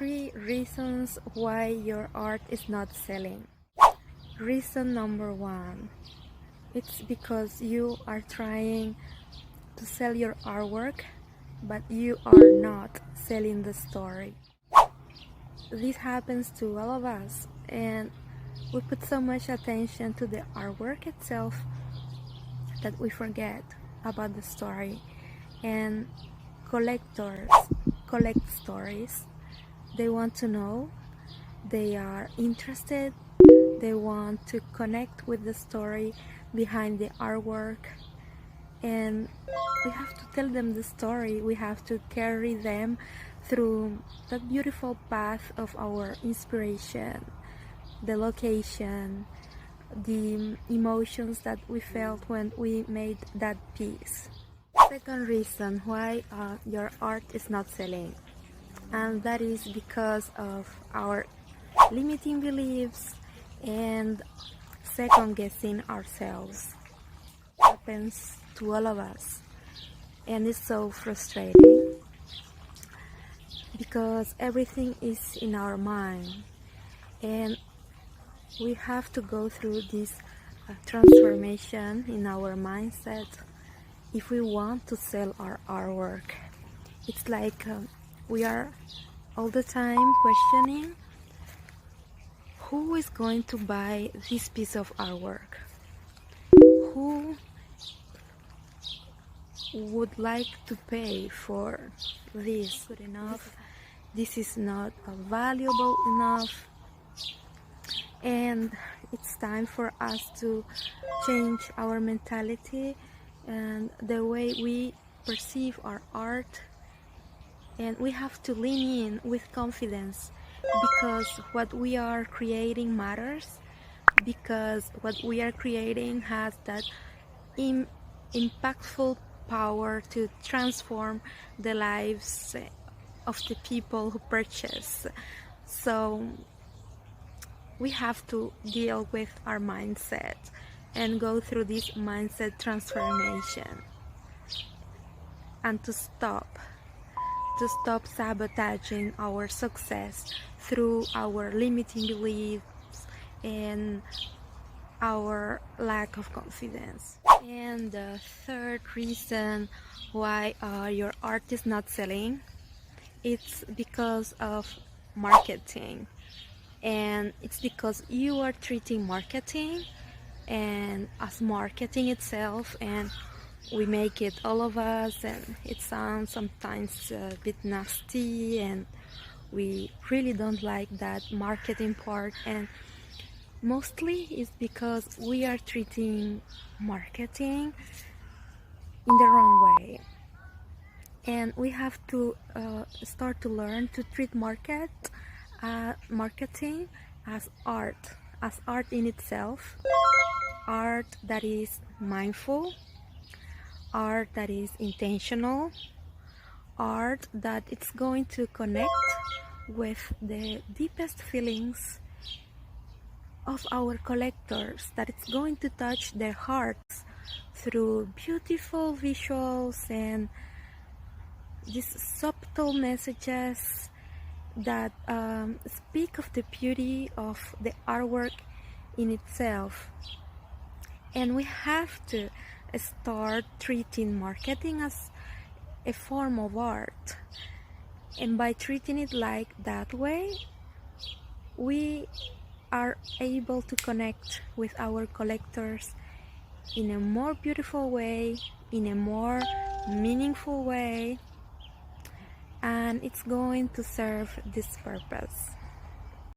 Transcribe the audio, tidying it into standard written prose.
3 reasons why your art is not selling. Reason number 1, it's because you are trying to sell your artwork, but you are not selling the story. This happens to all of us, and we put so much attention to the artwork itself that we forget about the story. And collectors collect stories. They want to know, they are interested, they want to connect with the story behind the artwork, and we have to tell them the story. We have to carry them through that beautiful path of our inspiration, the location, the emotions that we felt when we made that piece. Second reason why your art is not selling, and that is because of our limiting beliefs and second guessing ourselves. It happens to all of us, and it's so frustrating because everything is in our mind, and we have to go through this transformation in our mindset if we want to sell our artwork. It's like we are all the time questioning, who is going to buy this piece of artwork? Who would like to pay for this? Good enough? This is not valuable enough. And it's time for us to change our mentality and the way we perceive our art, and we have to lean in with confidence, because what we are creating matters, because what we are creating has that impactful power to transform the lives of the people who purchase. So we have to deal with our mindset and go through this mindset transformation, and to stop sabotaging our success through our limiting beliefs and our lack of confidence. And the third reason why your art is not selling, it's because of marketing. And it's because you are treating marketing and as marketing itself, and we make it, all of us, and it sounds sometimes a bit nasty, and we really don't like that marketing part. And mostly it's because we are treating marketing in the wrong way, and we have to start to learn to treat marketing as art in itself, art that is mindful, art that is intentional, art that it's going to connect with the deepest feelings of our collectors, that it's going to touch their hearts through beautiful visuals and these subtle messages that speak of the beauty of the artwork in itself. And we have to start treating marketing as a form of art, and by treating it like that way, we are able to connect with our collectors in a more beautiful way, in a more meaningful way, and it's going to serve this purpose.